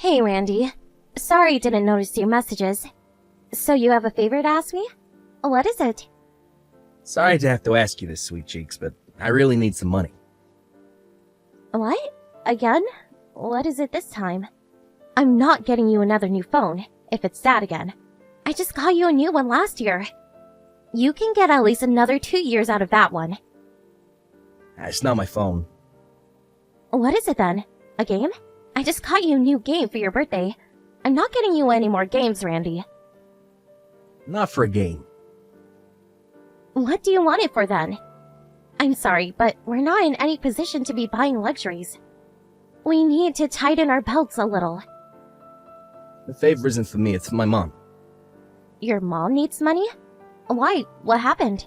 Hey, Randy. Sorry didn't notice your messages. So you have a favor to ask me? What is it? Sorry to have to ask you this, Sweet Cheeks, but I really need some money. What? Again? What is it this time? I'm not getting you another new phone, if it's that again. I just got you a new one last year. You can get at least another 2 years out of that one. It's not my phone. What is it then? A game? I just got you a new game for your birthday. I'm not getting you any more games, Randy. Not for a game. What do you want it for then? I'm sorry, but we're not in any position to be buying luxuries. We need to tighten our belts a little. The favor isn't for me, it's for my mom. Your mom needs money? Why? What happened?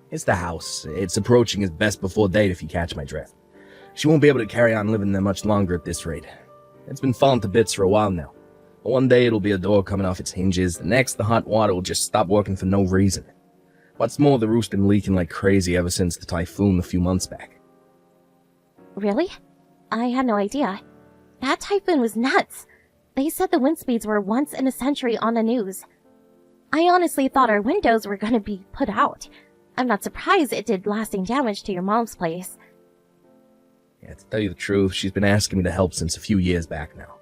It's the house. It's approaching its best before date if you catch my drift. She won't be able to carry on living there much longer at this rate. It's been falling to bits for a while now. One day it'll be a door coming off its hinges, the next the hot water will just stop working for no reason. What's more, the roof's been leaking like crazy ever since the typhoon a few months back. Really? I had no idea. That typhoon was nuts. They said the wind speeds were once in a century on the news. I honestly thought our windows were going to be put out. I'm not surprised it did lasting damage to your mom's place. Yeah, to tell you the truth, she's been asking me to help since a few years back now.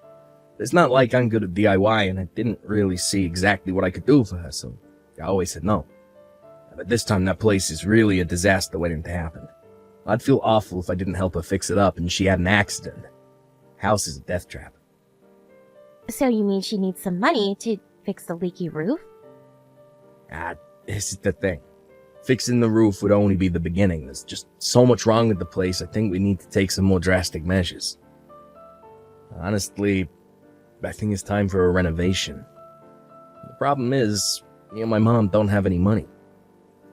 It's not like I'm good at DIY, and I didn't really see exactly what I could do for her, so I always said no. But this time that place is really a disaster waiting to happen. I'd feel awful if I didn't help her fix it up and she had an accident. House is a death trap. So you mean she needs some money to fix the leaky roof? This is the thing. Fixing the roof would only be the beginning. There's just so much wrong with the place, I think we need to take some more drastic measures. Honestly, I think it's time for a renovation. The problem is, me and my mom don't have any money.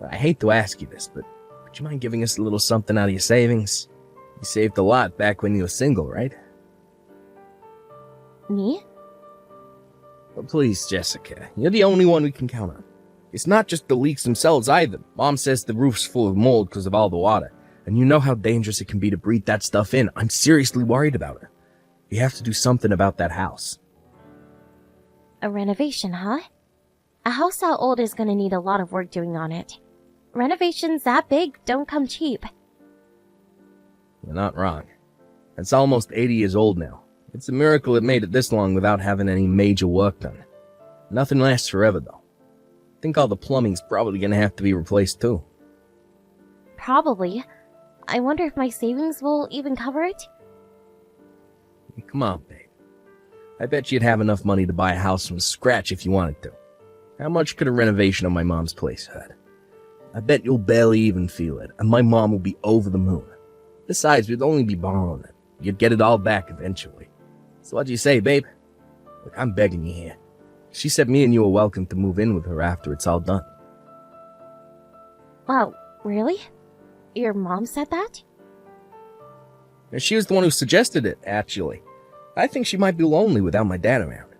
I hate to ask you this, but would you mind giving us a little something out of your savings? You saved a lot back when you were single, right? Me? Well, please, Jessica, you're the only one we can count on. It's not just the leaks themselves either. Mom says the roof's full of mold because of all the water, and you know how dangerous it can be to breathe that stuff in. I'm seriously worried about her. We have to do something about that house. A renovation, huh? A house that old is gonna need a lot of work doing on it. Renovations that big don't come cheap. You're not wrong. It's almost 80 years old now. It's a miracle it made it this long without having any major work done. Nothing lasts forever, though. I think all the plumbing's probably gonna have to be replaced, too. Probably. I wonder if my savings will even cover it? Come on, babe. I bet you'd have enough money to buy a house from scratch if you wanted to. How much could a renovation on my mom's place hurt? I bet you'll barely even feel it, and my mom will be over the moon. Besides, we'd only be borrowing it. You'd get it all back eventually. So what do you say, babe? Look, I'm begging you here. She said me and you are welcome to move in with her after it's all done. Wow, really? Your mom said that? She was the one who suggested it, actually. I think she might be lonely without my dad around.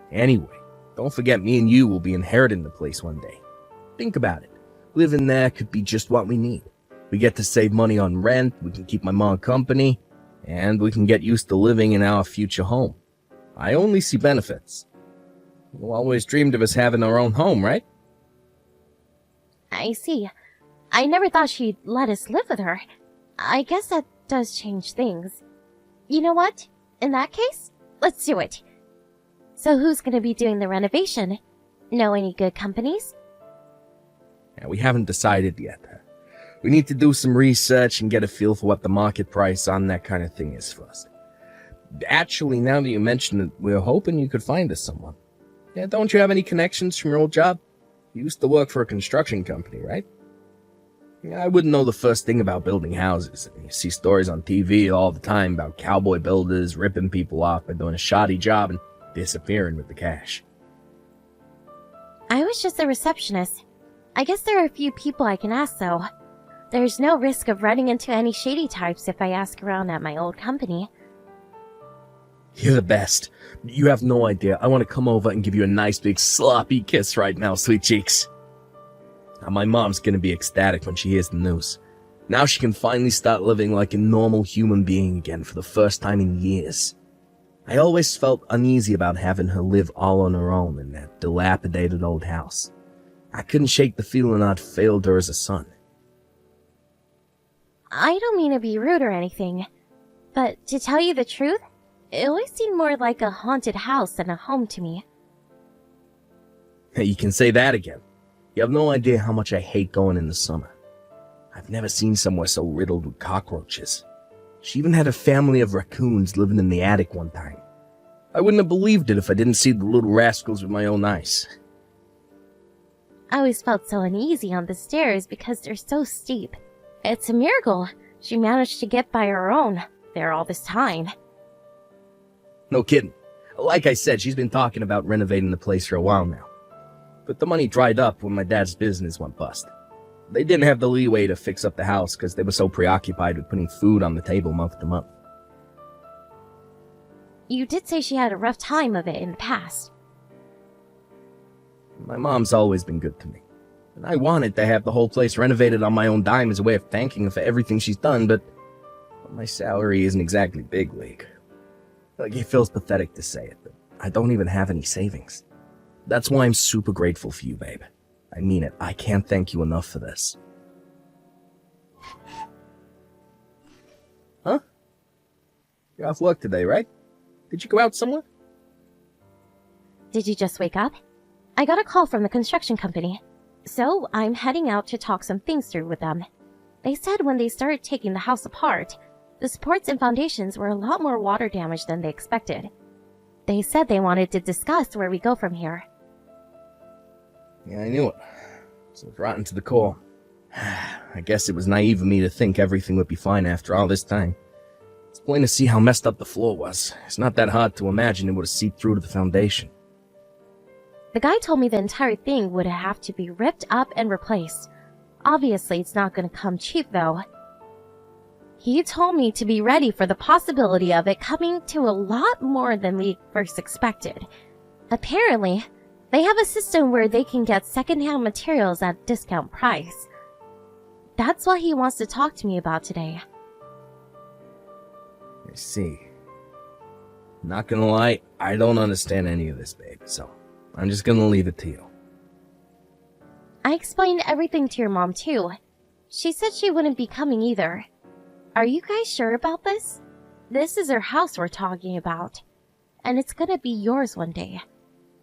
Anyway, don't forget me and you will be inheriting the place one day. Think about it. Living there could be just what we need. We get to save money on rent, we can keep my mom company, and we can get used to living in our future home. I only see benefits. You always dreamed of us having our own home, right? I see. I never thought she'd let us live with her. I guess that does change things. You know what? In that case, let's do it. So who's gonna be doing the renovation? Know any good companies? Yeah, we haven't decided yet. We need to do some research and get a feel for what the market price on that kind of thing is first. Actually, now that you mention it, we're hoping you could find us someone. Yeah, don't you have any connections from your old job? You used to work for a construction company, right? I wouldn't know the first thing about building houses. You see stories on TV all the time about cowboy builders ripping people off by doing a shoddy job and disappearing with the cash. I was just a receptionist. I guess there are a few people I can ask, though. There's no risk of running into any shady types if I ask around at my old company. You're the best. You have no idea. I want to come over and give you a nice big sloppy kiss right now, sweet cheeks. Now, my mom's gonna be ecstatic when she hears the news. Now she can finally start living like a normal human being again for the first time in years. I always felt uneasy about having her live all on her own in that dilapidated old house. I couldn't shake the feeling I'd failed her as a son. I don't mean to be rude or anything, but to tell you the truth, it always seemed more like a haunted house than a home to me. You can say that again. You have no idea how much I hate going in the summer. I've never seen somewhere so riddled with cockroaches. She even had a family of raccoons living in the attic one time. I wouldn't have believed it if I didn't see the little rascals with my own eyes. I always felt so uneasy on the stairs because they're so steep. It's a miracle she managed to get by her own there all this time. No kidding. Like I said, she's been talking about renovating the place for a while now. But the money dried up when my dad's business went bust. They didn't have the leeway to fix up the house because they were so preoccupied with putting food on the table month to month. You did say she had a rough time of it in the past. My mom's always been good to me. And I wanted to have the whole place renovated on my own dime as a way of thanking her for everything she's done, but my salary isn't exactly big league. Like, it feels pathetic to say it, but I don't even have any savings. That's why I'm super grateful for you, babe. I mean it. I can't thank you enough for this. Huh? You're off work today, right? Did you go out somewhere? Did you just wake up? I got a call from the construction company, so I'm heading out to talk some things through with them. They said when they started taking the house apart, the supports and foundations were a lot more water damage than they expected. They said they wanted to discuss where we go from here. Yeah, I knew it. So it's rotten to the core. I guess it was naive of me to think everything would be fine after all this time. It's plain to see how messed up the floor was. It's not that hard to imagine it would have seeped through to the foundation. The guy told me the entire thing would have to be ripped up and replaced. Obviously, it's not going to come cheap, though. He told me to be ready for the possibility of it coming to a lot more than we first expected. Apparently, they have a system where they can get secondhand materials at a discount price. That's what he wants to talk to me about today. I see. Not gonna lie, I don't understand any of this, babe, so I'm just gonna leave it to you. I explained everything to your mom, too. She said she wouldn't be coming either. Are you guys sure about this? This is her house we're talking about, and it's gonna be yours one day.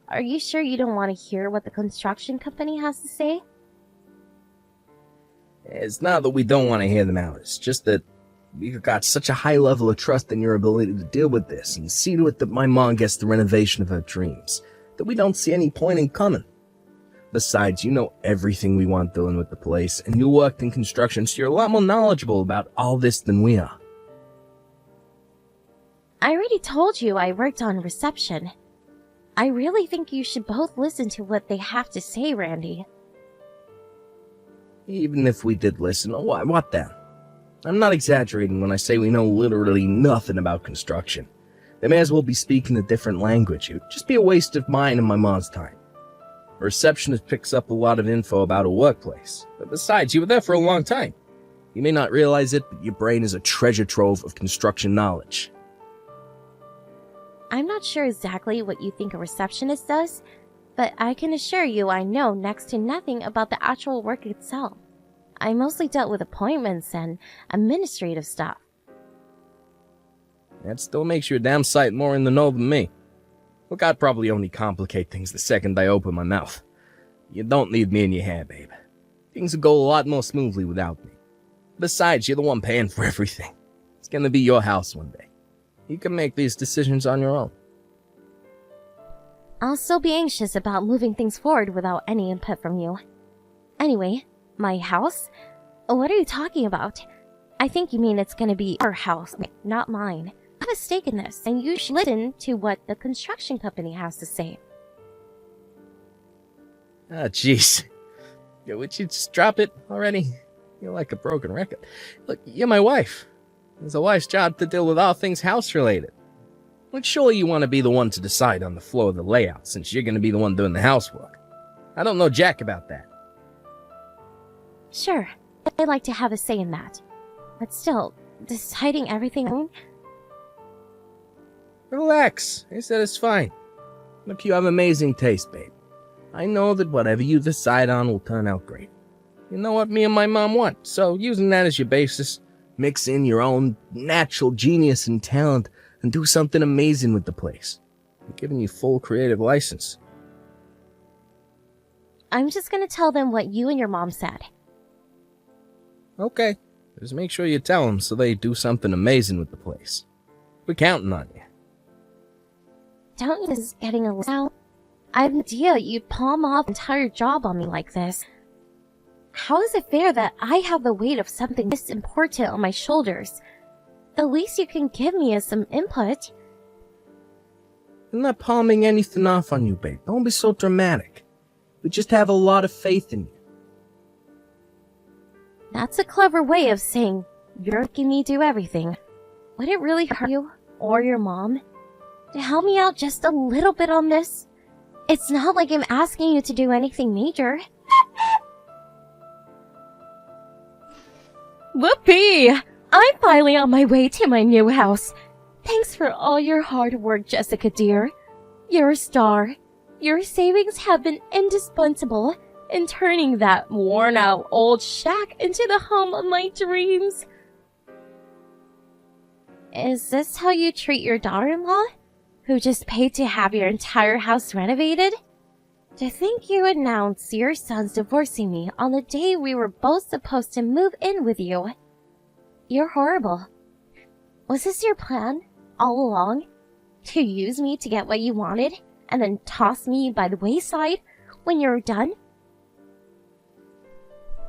Are you sure you don't want to hear what the construction company has to say? It's not that we don't want to hear them out, it's just that we've got such a high level of trust in your ability to deal with this and see to it that my mom gets the renovation of her dreams, that we don't see any point in coming. Besides, you know everything we want doing with the place, and you worked in construction, so you're a lot more knowledgeable about all this than we are. I already told you I worked on reception. I really think you should both listen to what they have to say, Randy. Even if we did listen, what then? I'm not exaggerating when I say we know literally nothing about construction. They may as well be speaking a different language. It would just be a waste of mine and my mom's time. A receptionist picks up a lot of info about a workplace. But besides, you were there for a long time. You may not realize it, but your brain is a treasure trove of construction knowledge. I'm not sure exactly what you think a receptionist does, but I can assure you I know next to nothing about the actual work itself. I mostly dealt with appointments and administrative stuff. That still makes you a damn sight more in the know than me. Look, I'd probably only complicate things the second I open my mouth. You don't need me in your hair, babe. Things will go a lot more smoothly without me. Besides, you're the one paying for everything. It's gonna be your house one day. You can make these decisions on your own. I'll still be anxious about moving things forward without any input from you. Anyway, my house? What are you talking about? I think you mean it's gonna be our house, not mine. I have a stake in this, and you should listen to what the construction company has to say. Ah, jeez. Would you just drop it already? You're like a broken record. Look, you're my wife. It's a wife's job to deal with all things house-related. Like, surely you want to be the one to decide on the flow of the layout, since you're going to be the one doing the housework. I don't know jack about that. Sure, I'd like to have a say in that. But still, deciding everything... Relax. I said it's fine. Look, you have amazing taste, babe. I know that whatever you decide on will turn out great. You know what me and my mom want, so using that as your basis, mix in your own natural genius and talent and do something amazing with the place. I'm giving you full creative license. I'm just gonna tell them what you and your mom said. Okay. Just make sure you tell them so they do something amazing with the place. We're counting on you. Don't you just getting a little... I had no idea you'd palm off the entire job on me like this. How is it fair that I have the weight of something this important on my shoulders? The least you can give me is some input. I'm not palming anything off on you, babe. Don't be so dramatic. We just have a lot of faith in you. That's a clever way of saying you're making me do everything. Would it really hurt you, or your mom, to help me out just a little bit on this? It's not like I'm asking you to do anything major. Whoopee! I'm finally on my way to my new house. Thanks for all your hard work, Jessica dear. You're a star. Your savings have been indispensable in turning that worn-out old shack into the home of my dreams. Is this how you treat your daughter-in-law, who just paid to have your entire house renovated? To think you announced your son's divorcing me on the day we were both supposed to move in with you. You're horrible. Was this your plan, all along? To use me to get what you wanted, and then toss me by the wayside when you're done?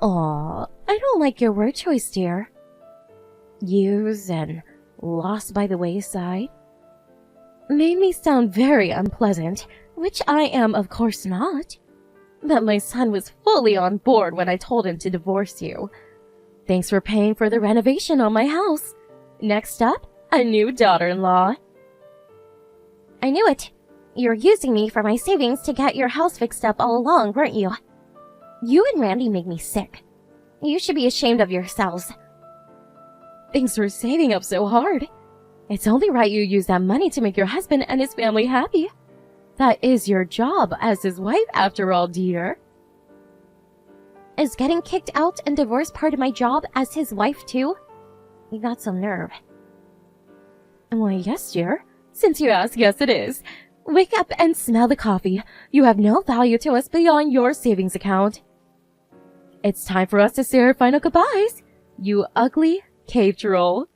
Aw, I don't like your word choice, dear. Use and lost by the wayside made me sound very unpleasant, which I am of course not. But my son was fully on board when I told him to divorce you. Thanks for paying for the renovation on my house. Next up, a new daughter-in-law. I knew it. You were using me for my savings to get your house fixed up all along, weren't you? You and Randy make me sick. You should be ashamed of yourselves. Thanks for saving up so hard. It's only right you use that money to make your husband and his family happy. That is your job as his wife, after all, dear. Is getting kicked out and divorced part of my job as his wife, too? You got some nerve. Why, yes, dear. Since you ask, yes, it is. Wake up and smell the coffee. You have no value to us beyond your savings account. It's time for us to say our final goodbyes. You ugly cave troll.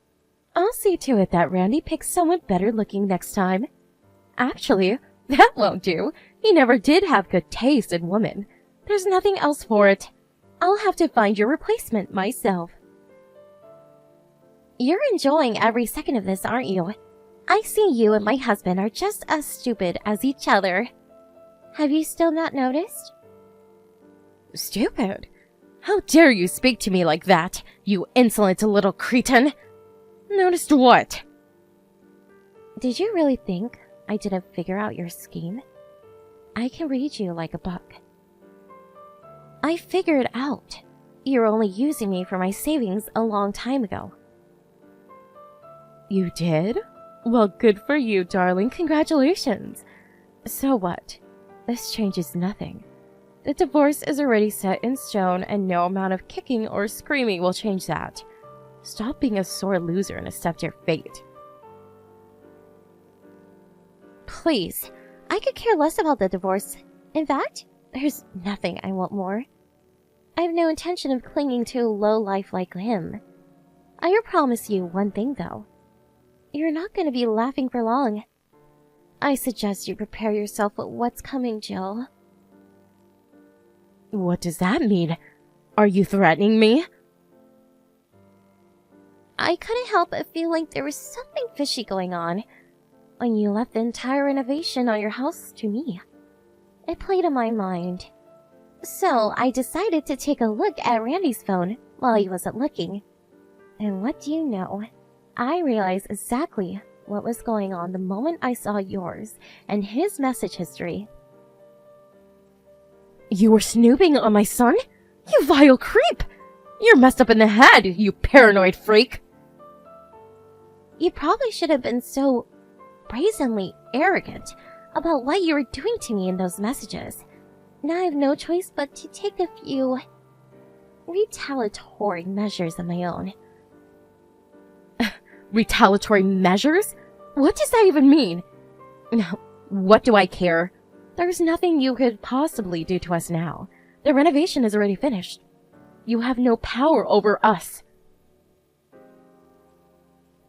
I'll see to it that Randy picks someone better looking next time. Actually, that won't do. He never did have good taste in women. There's nothing else for it. I'll have to find your replacement myself. You're enjoying every second of this, aren't you? I see you and my husband are just as stupid as each other. Have you still not noticed? Stupid? How dare you speak to me like that, you insolent little cretin? Noticed what? Did you really think I didn't figure out your scheme? I can read you like a book. I figured out. You're only using me for my savings a long time ago. You did? Well, good for you, darling. Congratulations. So what? This changes nothing. The divorce is already set in stone, and no amount of kicking or screaming will change that. Stop being a sore loser and accept your fate. Please, I could care less about the divorce. In fact, there's nothing I want more. I have no intention of clinging to a low-life like him. I will promise you one thing, though. You're not going to be laughing for long. I suggest you prepare yourself with what's coming, Jill. What does that mean? Are you threatening me? I couldn't help but feel like there was something fishy going on when you left the entire renovation on your house to me. It played on my mind. So I decided to take a look at Randy's phone while he wasn't looking. And what do you know? I realized exactly what was going on the moment I saw yours and his message history. You were snooping on my son? You vile creep! You're messed up in the head, you paranoid freak! You probably should have been so brazenly arrogant about what you were doing to me in those messages. Now I have no choice but to take a few retaliatory measures of my own. Retaliatory measures? What does that even mean? Now, what do I care? There's nothing you could possibly do to us now. The renovation is already finished. You have no power over us.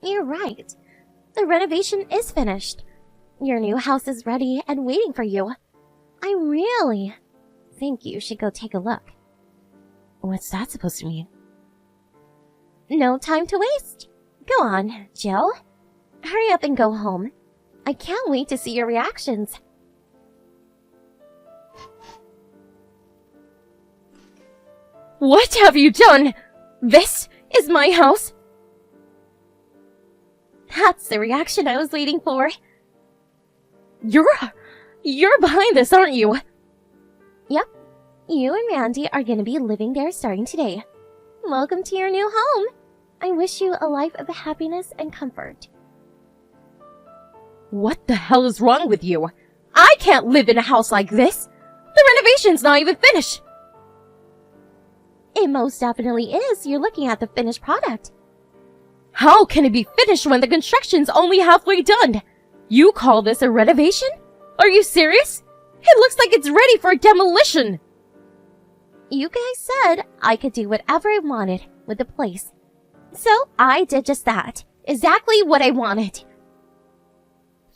You're right. The renovation is finished. Your new house is ready and waiting for you. I really think you should go take a look. What's that supposed to mean? No time to waste. Go on, Jill. Hurry up and go home. I can't wait to see your reactions. What have you done? This is my house? That's the reaction I was waiting for. You're behind this, aren't you? Yep. You and Randy are gonna be living there starting today. Welcome to your new home. I wish you a life of happiness and comfort. What the hell is wrong with you? I can't live in a house like this. The renovation's not even finished. It most definitely is. You're looking at the finished product. How can it be finished when the construction's only halfway done? You call this a renovation? Are you serious? It looks like it's ready for demolition. You guys said I could do whatever I wanted with the place. So I did just that. Exactly what I wanted.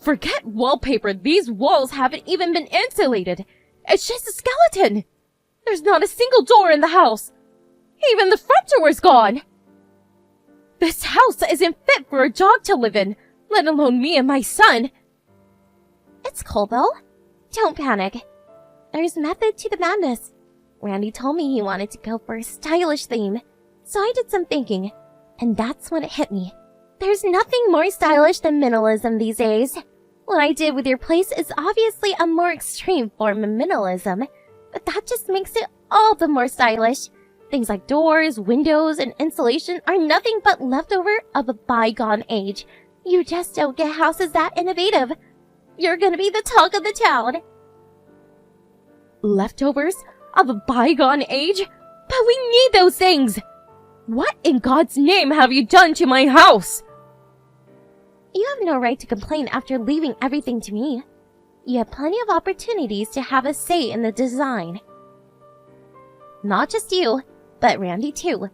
Forget wallpaper. These walls haven't even been insulated. It's just a skeleton. There's not a single door in the house. Even the front door is gone. This house isn't fit for a dog to live in, let alone me and my son. It's cool though. Don't panic. There's method to the madness. Randy told me he wanted to go for a stylish theme, so I did some thinking, and that's when it hit me. There's nothing more stylish than minimalism these days. What I did with your place is obviously a more extreme form of minimalism, but that just makes it all the more stylish. Things like doors, windows, and insulation are nothing but leftover of a bygone age. You just don't get houses that innovative. You're gonna be the talk of the town. Leftovers of a bygone age? But we need those things! What in God's name have you done to my house? You have no right to complain after leaving everything to me. You have plenty of opportunities to have a say in the design. Not just you, but Randy too.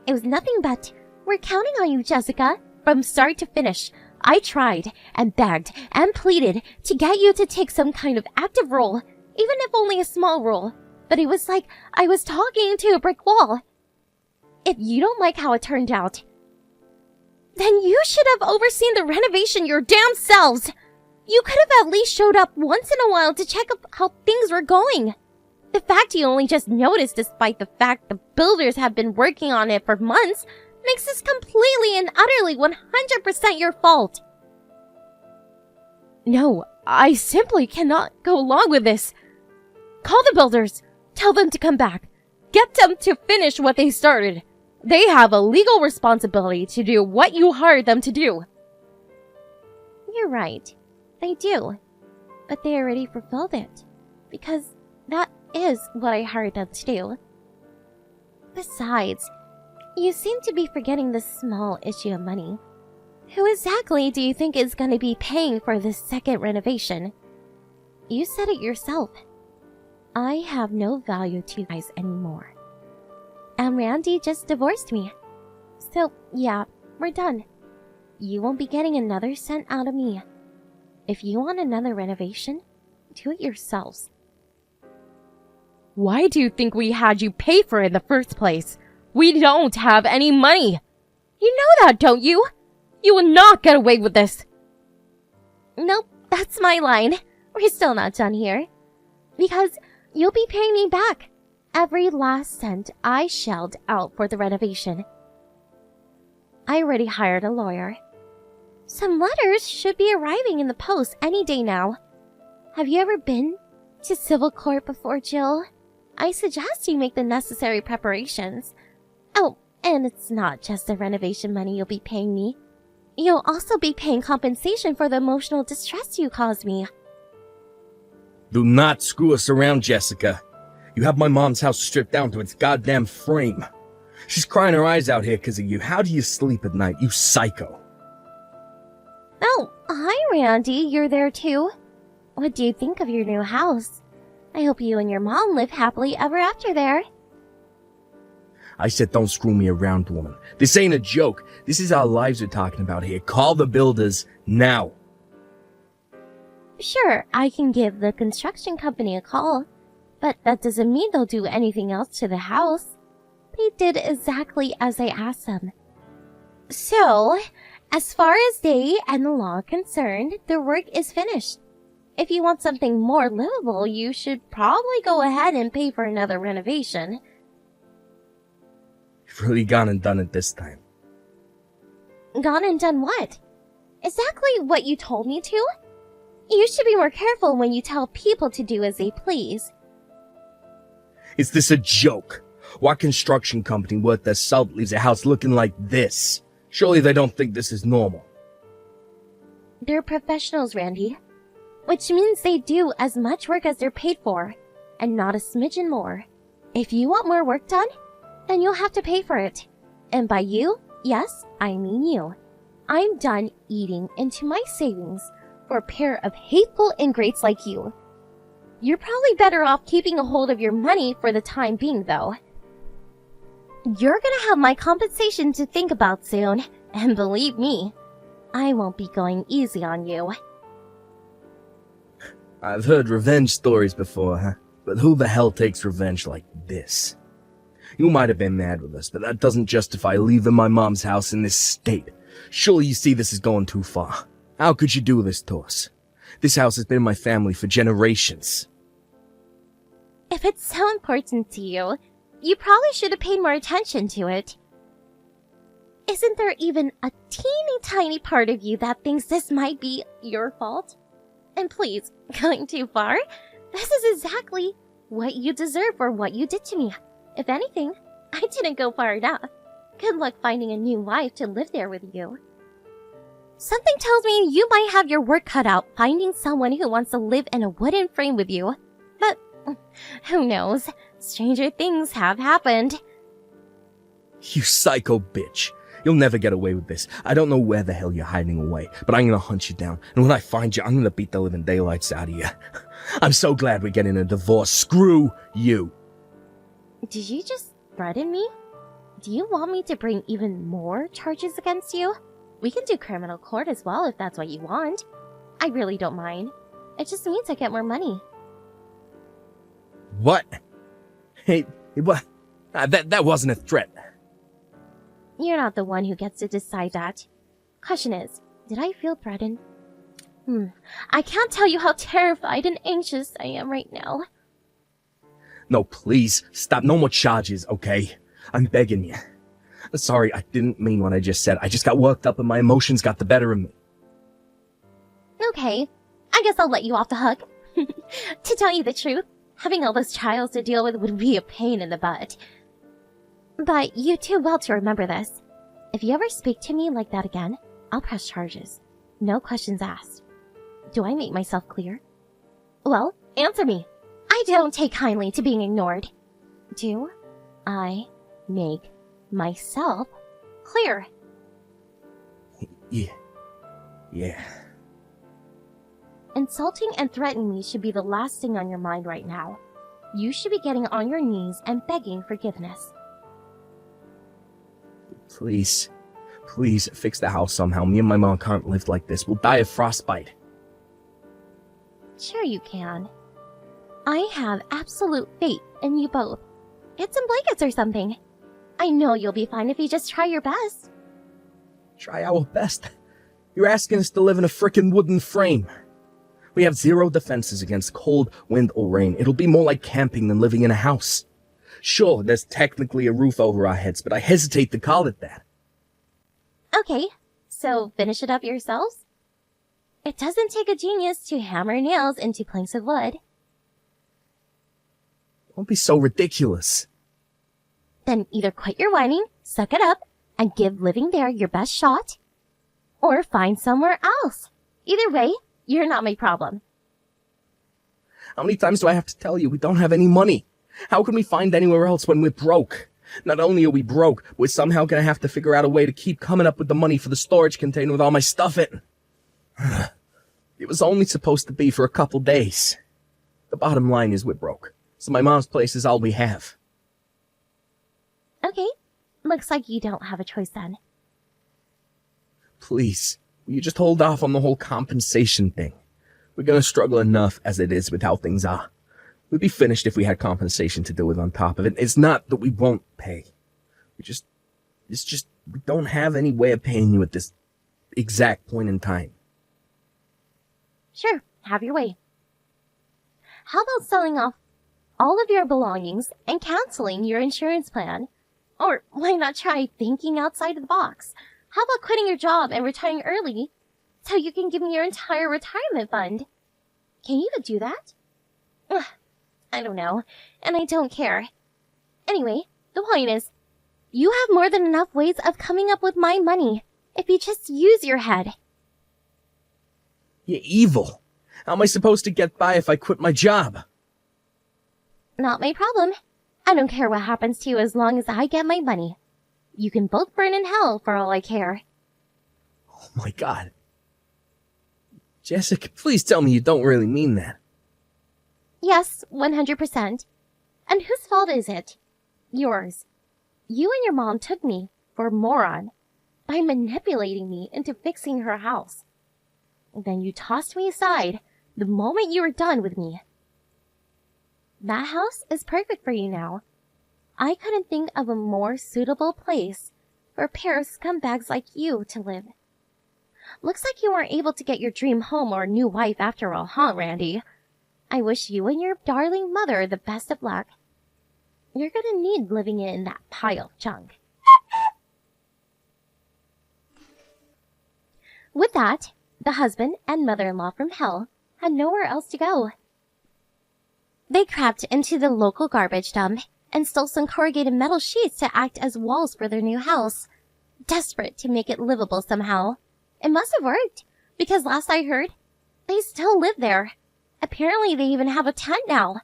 It was nothing but, we're counting on you, Jessica, from start to finish. I tried and begged and pleaded to get you to take some kind of active role, even if only a small role. But it was like I was talking to a brick wall. If you don't like how it turned out, then you should have overseen the renovation your damn selves. You could have at least showed up once in a while to check up how things were going. The fact you only just noticed despite the fact the builders have been working on it for months makes this completely and utterly 100% your fault. No, I simply cannot go along with this. Call the builders. Tell them to come back. Get them to finish what they started. They have a legal responsibility to do what you hired them to do. You're right. They do. But they already fulfilled it. Because that is what I hired them to do. Besides, you seem to be forgetting this small issue of money. Who exactly do you think is going to be paying for this second renovation? You said it yourself. I have no value to you guys anymore. And Randy just divorced me. So, yeah, we're done. You won't be getting another cent out of me. If you want another renovation, do it yourselves. Why do you think we had you pay for it in the first place? We don't have any money. You know that, don't you? You will not get away with this. Nope, that's my line. We're still not done here. Because you'll be paying me back every last cent I shelled out for the renovation. I already hired a lawyer. Some letters should be arriving in the post any day now. Have you ever been to civil court before, Jill? I suggest you make the necessary preparations. Oh, and it's not just the renovation money you'll be paying me. You'll also be paying compensation for the emotional distress you caused me. Do not screw us around, Jessica. You have my mom's house stripped down to its goddamn frame. She's crying her eyes out here because of you. How do you sleep at night, you psycho? Oh, hi, Randy. You're there too. What do you think of your new house? I hope you and your mom live happily ever after there. I said don't screw me around, woman. This ain't a joke. This is our lives we're talking about here. Call the builders now. Sure, I can give the construction company a call, but that doesn't mean they'll do anything else to the house. They did exactly as I asked them. So, as far as they and the law are concerned, the work is finished. If you want something more livable, you should probably go ahead and pay for another renovation. You've really gone and done it this time. Gone and done what? Exactly what you told me to? You should be more careful when you tell people to do as they please. Is this a joke? What construction company worth their salt leaves a house looking like this? Surely they don't think this is normal. They're professionals, Randy. Which means they do as much work as they're paid for, and not a smidgen more. If you want more work done, then you'll have to pay for it. And by you, yes, I mean you. I'm done eating into my savings for a pair of hateful ingrates like you. You're probably better off keeping a hold of your money for the time being, though. You're gonna have my compensation to think about soon, and believe me, I won't be going easy on you. I've heard revenge stories before, huh? But who the hell takes revenge like this? You might have been mad with us, but that doesn't justify leaving my mom's house in this state. Surely you see this is going too far. How could you do this to us? This house has been in my family for generations. If it's so important to you, you probably should have paid more attention to it. Isn't there even a teeny tiny part of you that thinks this might be your fault? And please, going too far? This is exactly what you deserve for what you did to me. If anything, I didn't go far enough. Good luck finding a new wife to live there with you. Something tells me you might have your work cut out finding someone who wants to live in a wooden frame with you. But who knows? Stranger things have happened. You psycho bitch. You'll never get away with this. I don't know where the hell you're hiding away, but I'm gonna hunt you down, and when I find you, I'm gonna beat the living daylights out of you. I'm so glad we're getting a divorce. Screw you. Did you just threaten me? Do you want me to bring even more charges against you? We can do criminal court as well if that's what you want. I really don't mind. It just means I get more money. What? Hey, what? That wasn't a threat. You're not the one who gets to decide that. Question is, did I feel threatened? I can't tell you how terrified and anxious I am right now. No, please, stop. No more charges, okay? I'm begging you. Sorry, I didn't mean what I just said. I just got worked up and my emotions got the better of me. Okay, I guess I'll let you off the hook. To tell you the truth, having all those trials to deal with would be a pain in the butt. But you too well to remember this. If you ever speak to me like that again, I'll press charges. No questions asked. Do I make myself clear? Well, answer me. I don't take kindly to being ignored. Do I make myself clear? Yeah. Insulting and threatening me should be the last thing on your mind right now. You should be getting on your knees and begging forgiveness. Please fix the house somehow. Me and my mom can't live like this. We'll die of frostbite. Sure you can. I have absolute faith in you both. Get some blankets or something. I know you'll be fine if you just try your best. Try our best? You're asking us to live in a frickin' wooden frame. We have zero defenses against cold, wind, or rain. It'll be more like camping than living in a house. Sure, there's technically a roof over our heads, but I hesitate to call it that. Okay, so finish it up yourselves? It doesn't take a genius to hammer nails into planks of wood. Don't be so ridiculous. Then either quit your whining, suck it up, and give living there your best shot, Or find somewhere else. Either way, you're not my problem. How many times do I have to tell you we don't have any money? How can we find anywhere else when we're broke? Not only are we broke, we're somehow gonna have to figure out a way to keep coming up with the money for the storage container with all my stuff in. It was only supposed to be for a couple days. The bottom line is we're broke, so my mom's place is all we have. Okay, looks like you don't have a choice then. Please, will you just hold off on the whole compensation thing? We're gonna struggle enough as it is with how things are. We'd be finished if we had compensation to do with on top of it. It's not that we won't pay. We don't have any way of paying you at this exact point in time. Sure, have your way. How about selling off all of your belongings and canceling your insurance plan? Or why not try thinking outside of the box? How about quitting your job and retiring early so you can give me your entire retirement fund? Can you even do that? Ugh, I don't know, and I don't care. Anyway, the point is, you have more than enough ways of coming up with my money if you just use your head. You're evil. How am I supposed to get by if I quit my job? Not my problem. I don't care what happens to you as long as I get my money. You can both burn in hell for all I care. Oh my God. Jessica, please tell me you don't really mean that. Yes, 100%. And whose fault is it? Yours. You and your mom took me for a moron by manipulating me into fixing her house. Then you tossed me aside the moment you were done with me. That house is perfect for you now. I couldn't think of a more suitable place for a pair of scumbags like you to live. Looks like you weren't able to get your dream home or new wife after all, huh, Randy? I wish you and your darling mother the best of luck. You're gonna need living in that pile of junk. With that, the husband and mother-in-law from hell had nowhere else to go. They crept into the local garbage dump and stole some corrugated metal sheets to act as walls for their new house, desperate to make it livable somehow. It must have worked, because last I heard, they still live there. Apparently they even have a tent now.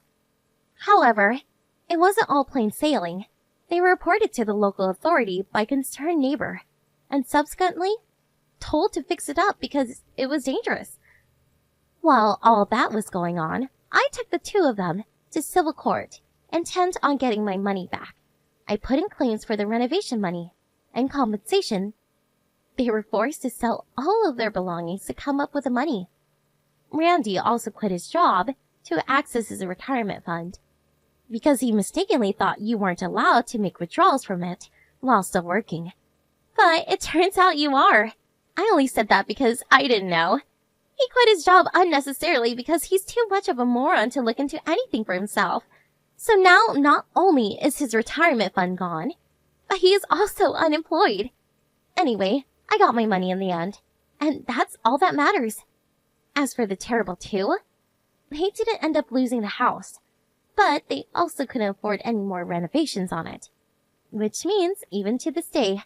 However, it wasn't all plain sailing. They were reported to the local authority by a concerned neighbor, and subsequently told to fix it up because it was dangerous. While all that was going on, I took the two of them to civil court, intent on getting my money back. I put in claims for the renovation money and compensation. They were forced to sell all of their belongings to come up with the money. Randy also quit his job to access his retirement fund because he mistakenly thought you weren't allowed to make withdrawals from it while still working. But it turns out you are. I only said that because I didn't know. He quit his job unnecessarily because he's too much of a moron to look into anything for himself. So now not only is his retirement fund gone, but he is also unemployed. Anyway, I got my money in the end, and that's all that matters. As for the terrible two, they didn't end up losing the house, but they also couldn't afford any more renovations on it. Which means, even to this day,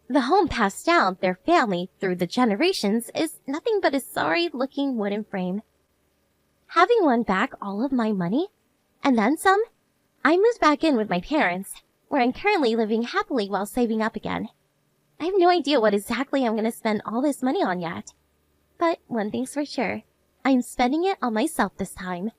the home passed down their family through the generations is nothing but a sorry-looking wooden frame. Having won back all of my money, and then some, I moved back in with my parents, where I'm currently living happily while saving up again. I have no idea what exactly I'm going to spend all this money on yet. But one thing's for sure, I'm spending it on myself this time.